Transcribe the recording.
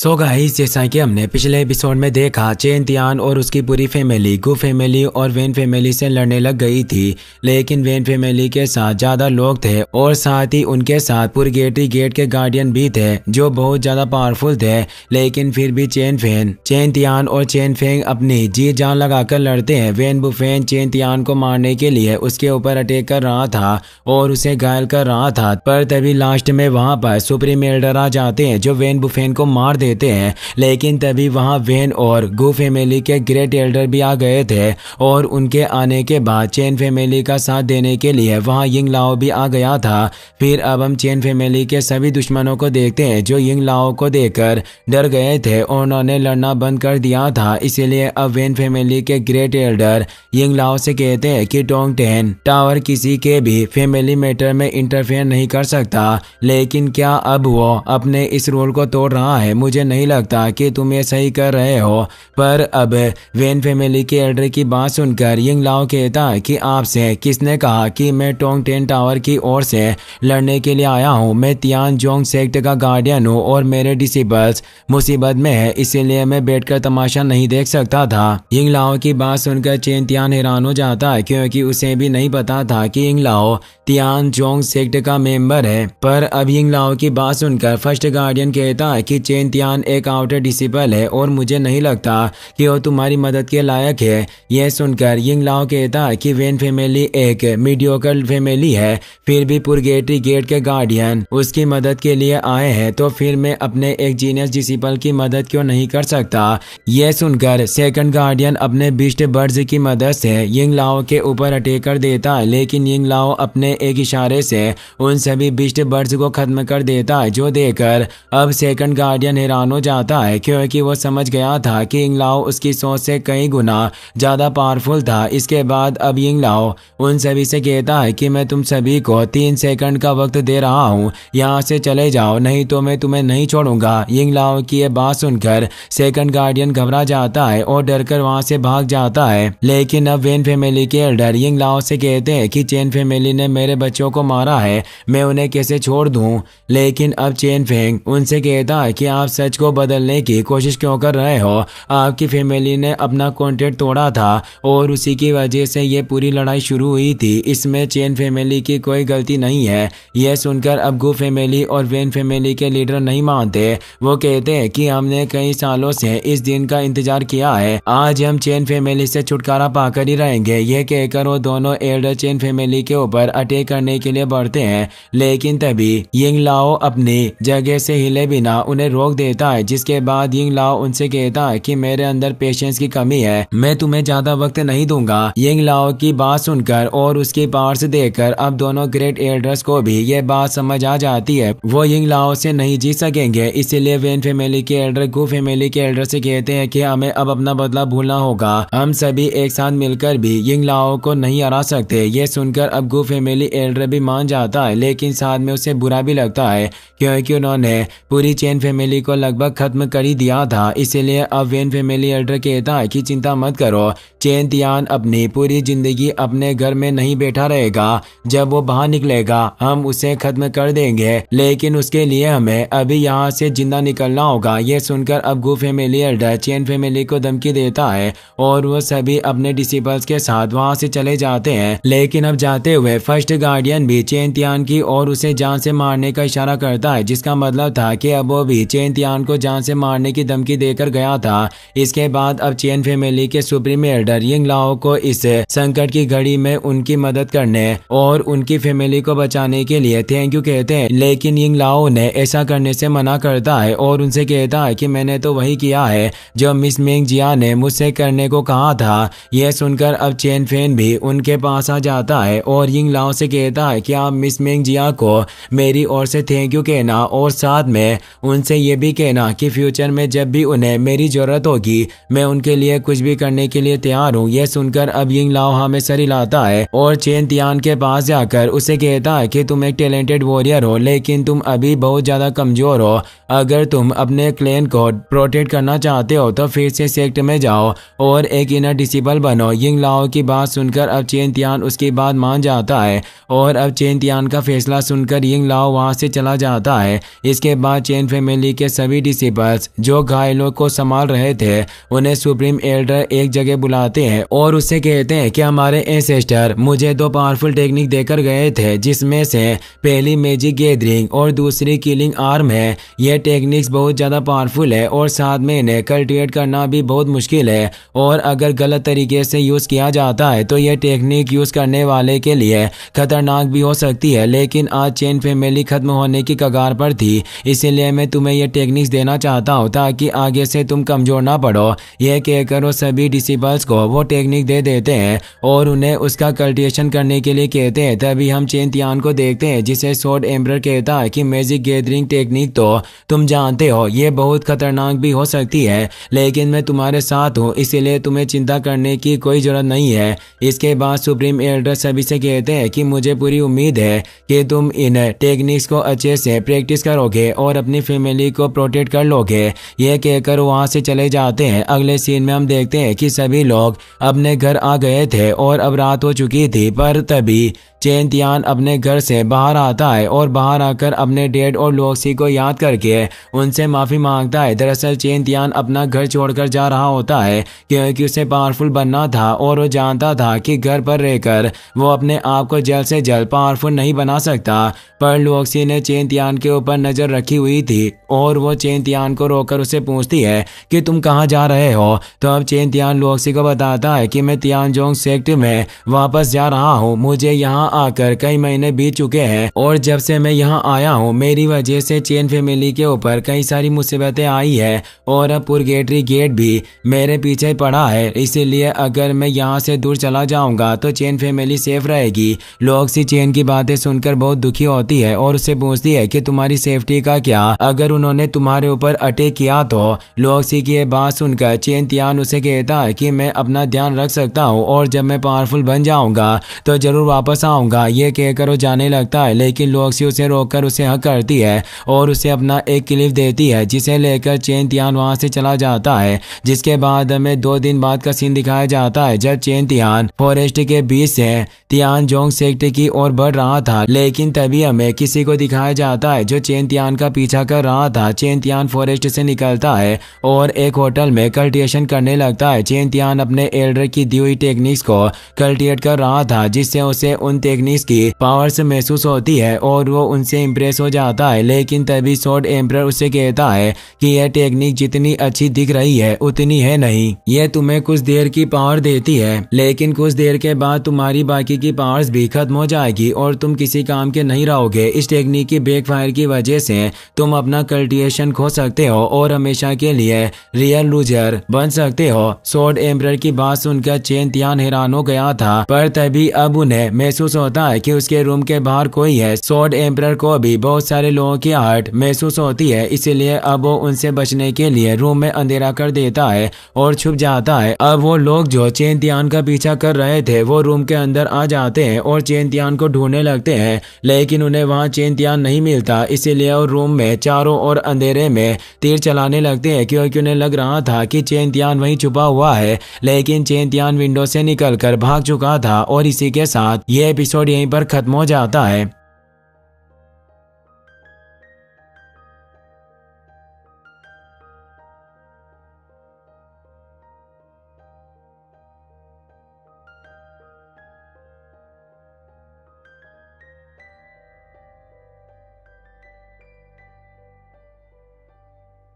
So guys, जैसा कि हमने पिछले एपिसोड में देखा, चेन तियान और उसकी पूरी फैमिली गु फैमिली और वेन फैमिली से लड़ने लग गई थी। लेकिन वेन फैमिली के साथ ज्यादा लोग थे और साथ ही उनके साथ पुरगेटरी गेट के गार्डियन भी थे जो बहुत ज्यादा पावरफुल थे। लेकिन फिर भी चेन तियान और चेन फेंग अपनी जी जान लगाकर लड़ते हैं। वेन बुफेन चेन तियान को मारने के लिए उसके ऊपर अटैक कर रहा था और उसे घायल कर रहा था, पर तभी लास्ट में वहां पर सुप्रीम एल्डर आ जाते हैं जो वेन बुफेन को मार देते हैं। लेकिन तभी वहां वेन और गु फैमिली के ग्रेट एल्डर भी आ गए थे और उनके आने के बाद चेन फैमिली का साथ देने के लिए वहां यिंग लाओ भी आ गया था। फिर अब हम चेन फैमिली के सभी दुश्मनों को देखते हैं जो यिंग लाओ को देखकर डर गए थे और उन्होंने लड़ना बंद कर दिया था। इसीलिए अब वेन फैमिली के ग्रेट एल्डर यिंग लाओ से कहते हैं कि टोंग टेन टावर किसी के भी फैमिली मैटर में इंटरफेयर नहीं कर सकता। लेकिन क्या अब वो अपने इस रूल को तोड़ रहा है? मुझे नहीं लगता कि तुम ये सही कर रहे हो। पर अब वेन फैमिली के एल्डर की बात सुनकर यिंग लाओ कहता है कि आपसे किसने कहा कि मैं टोंग टेन टावर की ओर से लड़ने के लिए आया हूँ? मैं तियान जोंग सेक्ट का गार्डियन हूँ और मेरे डिसिबल्स मुसीबत में है, इसीलिए मैं बैठकर तमाशा नहीं देख सकता था। यिंग लाओ की बात सुनकर चेन तियान हैरान हो जाता है क्योंकि उसे भी नहीं पता था कि यिंग लाओ तियान जोंग सेक्ट का मेंबर है। पर अब यिंग लाओ की बात सुनकर फर्स्ट गार्डियन कहता है कि चेन तियान एक आउटर डिसिबल है और मुझे नहीं लगता कि वो तुम्हारी मदद के लायक है। यह सुनकर यिंग लाओ कहता है कि वेन फैमिली एक मीडियोकर फैमिली है, फिर भी पुरगेटरी गेट के गार्डियन उसकी मदद के लिए आए हैं, तो फिर मैं अपने एक जीनियस डिसिबल की मदद क्यों नहीं कर सकता? यह सुनकर सेकंड गार्डियन अपने बीस्ट बर्ड्स की मदद से यिंग लाओ के ऊपर अटैक कर देता है। लेकिन यिंग लाओ अपने एक इशारे से उन सभी बीस्ट बर्ड्स को खत्म कर देता है, जो देखकर अब सेकंड गार्डियन हैरान हो जाता है क्योंकि वो समझ गया था कि यिंग लाओ उसकी सोच से कई गुना ज्यादा पावरफुल था। इसके बाद अब यिंग लाओ उन सभी से कहता है कि मैं तुम सभी को 3 सेकंड का वक्त दे रहा हूँ, यहाँ से चले जाओ नहीं तो मैं तुम्हें नहीं छोड़ूंगा। यिंग लाओ की ये बात सुनकर सेकंड गार्डियन घबरा जाता है और डरकर वहां से भाग जाता है। लेकिन अब वेन फैमिली के एल्डर यिंग लाओ से कहते हैं कि चेन फैमिली ने मेरे बच्चों को मारा है, मैं उन्हें कैसे छोड़ दूं? लेकिन अब चेन फेंग उनसे कहता है कि आप सच को बदलने की कोशिश क्यों कर रहे हो? आपकी फैमिली ने अपना कॉन्ट्रैक्ट तोड़ा था और उसी की वजह से ये पूरी लड़ाई शुरू हुई थी, इसमें चेन फैमिली की कोई गलती नहीं है। यह सुनकर अब गु फैमिली और वेन फैमिली के लीडर नहीं मानते। वो कहते हैं कि हमने कई सालों से इस दिन का इंतजार किया है, आज हम चेन फैमिली से छुटकारा पाकर ही रहेंगे। यह कहकर वो दोनों एल्डर चेन फैमिली के ऊपर अटैक करने के लिए बढ़ते हैं। लेकिन तभी यिंग लाओ अपनी जगह से हिले बिना उन्हें रोक देता है, जिसके बाद यिंग लाओ उनसे कहता है कि मेरे अंदर पेशेंस की कमी है, मैं तुम्हें ज्यादा वक्त नहीं दूंगा। यिंग लाओ की बात सुनकर और उसकी पावर्स देखकर अब दोनों ग्रेट एल्डर्स को भी यह बात समझ आ जाती है, वो यिंग लाओ से नहीं जीत सकेंगे। इसीलिए वेन फैमिली के एल्डर गु फैमिली के एल्डर से कहते हैं कि हमें अब अपना बदला भूलना होगा, हम सभी एक साथ मिलकर भी यिंग लाओ को नहीं हरा सकते। ये सुनकर अब गु फैमिली एल्डर भी मान जाता है, लेकिन साथ में उसे बुरा भी लगता है क्योंकि उन्होंने पूरी चेन फैमिली को लगभग खत्म कर ही दिया था। इसीलिए अब वेन फैमिली एल्डर कहता है कि चिंता मत करो, चेन तियान अपनी पूरी जिंदगी अपने घर में नहीं बैठा रहेगा, जब वो बाहर निकलेगा हम उसे खत्म कर देंगे, लेकिन उसके लिए हमें अभी यहाँ से जिंदा निकलना होगा। ये सुनकर अब गु फैमिली एल्डर चेन फैमिली को धमकी देता है और वो सभी अपने डिसिबल्स के साथ वहाँ से चले जाते हैं। लेकिन अब जाते हुए फर्स्ट गार्डियन भी चेन तियान की और उसे जान से मारने का इशारा करता है, जिसका मतलब था कि अब वो भी चेन तियान को जान से मारने की धमकी देकर गया था। इसके बाद अब चेन फैमिली के सुप्रीम एल्डर यिंग लाओ को इस संकट की घड़ी में उनकी मदद करने और उनकी फैमिली को बचाने के लिए थैंक यू कहते हैं। लेकिन यिंग लाओ ने ऐसा करने से मना करता है और उनसे कहता है कि मैंने तो वही किया है जो मिस मेंग जिया ने मुझसे करने को कहा था। यह सुनकर अब चेन फेन भी उनके पास आ जाता है और यिंग लाओ से कहता है कि आप मिस मेंग जिया को मेरी ओर से थैंक यू कहना और साथ में उनसे ये भी कहना कि फ्यूचर में जब भी उन्हें मेरी जरूरत होगी मैं उनके लिए कुछ भी करने के लिए तैयार हूँ। यह सुनकर अब यिंग लाओ हमें सर हिलाता है और चेन तियान के पास जाकर उसे कहता है कि तुम एक टैलेंटेड वॉरियर हो, लेकिन तुम अभी बहुत ज्यादा कमजोर हो। अगर तुम अपने क्लैन को प्रोटेक्ट करना चाहते हो तो फिर से सेक्ट में जाओ और एक इनर डिसिबल बनो। यिंग लाओ की बात सुनकर अब चेन तियान उसकी बात मान जाता है और अब चेन तियान का फैसला सुनकर यिंग लाओ वहां से चला जाता है। इसके बाद चेन फैमिली के सभी सभी डिसिपल्स जो घायलों को संभाल रहे थे उन्हें सुप्रीम एल्डर एक जगह बुलाते हैं और उससे कहते हैं कि हमारे एंसेस्टर मुझे 2 पावरफुल टेक्निक देकर गए थे, जिसमें से पहली मैजिक गैदरिंग और दूसरी किलिंग आर्म है। यह टेक्निक्स बहुत ज़्यादा पावरफुल है और साथ में इन्हें कल्टिवेट करना भी बहुत मुश्किल है, और अगर गलत तरीके से यूज़ किया जाता है तो यह टेक्निक यूज़ करने वाले के लिए खतरनाक भी हो सकती है। लेकिन आज चेन फैमिली खत्म होने की कगार पर थी, इसीलिए मैं तुम्हें यह टेक्निक्स देना चाहता हूँ ताकि आगे से तुम कमजोर ना पड़ो। यह कहकर वो सभी डिसिपल्स को वो टेक्निक दे देते हैं और उन्हें उसका कल्टिवेशन करने के लिए कहते हैं। तभी हम चेन तियान को देखते हैं जिसे स्वॉर्ड एम्परर कहता है कि मैजिक गैदरिंग टेक्निक तो तुम जानते हो ये बहुत खतरनाक भी हो सकती है, लेकिन मैं तुम्हारे साथ हूँ, इसीलिए तुम्हें चिंता करने की कोई जरूरत नहीं है। इसके बाद सुप्रीम एल्डर सभी से कहते हैं कि मुझे पूरी उम्मीद है कि तुम इन टेक्निक्स को अच्छे से प्रैक्टिस करोगे और अपनी फैमिली को प्रोटेक्ट कर लोगे। यह कहकर वहां से चले जाते हैं। अगले सीन में हम देखते हैं कि सभी लोग अपने घर आ गए थे और अब रात हो चुकी थी, पर तभी चेन तियान अपने घर से बाहर आता है और बाहर आकर अपने डैड और लॉक्सी को याद करके उनसे माफ़ी मांगता है। दरअसल चेन तियान अपना घर छोड़कर जा रहा होता है क्योंकि उसे पावरफुल बनना था और वो जानता था कि घर पर रहकर वो अपने आप को जल्द से जल्द पावरफुल नहीं बना सकता। पर लॉक्सी ने चेन तियान के ऊपर नज़र रखी हुई थी और वो चेन तियान को रोककर उसे पूछती है कि तुम कहाँ जा रहे हो। तो अब चेन तियान लॉक्सी को बताता है कि मैं तियानजोंग सेक्ट में वापस जा रहा हूँ। मुझे यहाँ आकर कई महीने बीत चुके हैं और जब से मैं यहाँ आया हूँ मेरी वजह से चेन फैमिली के ऊपर कई सारी मुसीबतें आई है और अब पुरगेटरी गेट भी मेरे पीछे पड़ा है, इसीलिए अगर मैं यहाँ से दूर चला जाऊँगा तो चेन फैमिली सेफ रहेगी। लॉक्सी चेन की बातें सुनकर बहुत दुखी होती है और उससे पूछती है कि तुम्हारी सेफ्टी का क्या, अगर उन्होंने तुम्हारे ऊपर अटैक किया तो। लॉक्सी की ये बात सुनकर चेन तियान उसे कहता है कि मैं अपना ध्यान रख सकता हूँ और जब मैं पावरफुल बन जाऊँगा तो जरूर वापस आऊँगा। ये कहकर वो जाने लगता है, लेकिन लॉक्सी उसे रोककर उसे हक करती है और उसे अपना एक क्लिप देती है जिसे लेकर चेन तियान वहाँ से चला जाता है। जिसके बाद हमें 2 दिन बाद का सीन दिखाया जाता है जब चेन तियान फॉरेस्ट के बीच से तियानजोंग सेक्टर की ओर बढ़ रहा था, लेकिन तभी हमें किसी को दिखाया जाता है जो चेन तियान का पीछा कर रहा था। चेन तियान फॉरेस्ट से निकलता है और एक होटल में कल्टिवेशन करने लगता है। चेन तियान अपने एल्डर की दी हुई टेक्निक्स को कल्टिवेट कर रहा था जिससे उसे उन टेक्निक्स की पावर से महसूस होती है और वो उनसे इम्प्रेस हो जाता है। लेकिन तभी स्वॉर्ड एम्परर उससे कहता है कि यह टेक्निक जितनी अच्छी दिख रही है उतनी है नहीं, यह तुम्हें कुछ देर की पावर देती है, लेकिन कुछ देर के बाद तुम्हारी बाकी की पावर्स भी खत्म हो जाएगी और तुम किसी काम के नहीं रहोगे। इस टेक्निक की बैकफायर की वजह से तुम अपना कल्टिवेशन खो सकते हो और हमेशा के लिए रियल लूजर बन सकते हो। स्वॉर्ड एम्परर की बात सुनकर चेन तियान हैरान हो गया था, पर तभी अब उन्हें महसूस होता है कि उसके रूम के बाहर कोई है। स्वॉर्ड एम्परर को भी बहुत सारे लोगों की आहट महसूस होती है, इसीलिए अब वो उनसे बचने के लिए रूम में अंधेरा कर देता है और छुप जाता है। अब वो लोग जो चेन तियान का पीछा कर रहे थे वो रूम के अंदर आ जाते हैं और चेन तियान को ढूंढने लगते हैं, लेकिन उन्हें वहाँ चेन तियान नहीं मिलता, इसीलिए वो रूम में चारों ओर अंधेरे में तीर चलाने लगते हैं क्योंकि उन्हें लग रहा था कि चेन तियान वहीं छुपा हुआ है। लेकिन चेन तियान विंडो से निकलकर भाग चुका था और इसी के साथ ये एपिसोड यहीं पर खत्म हो जाता है।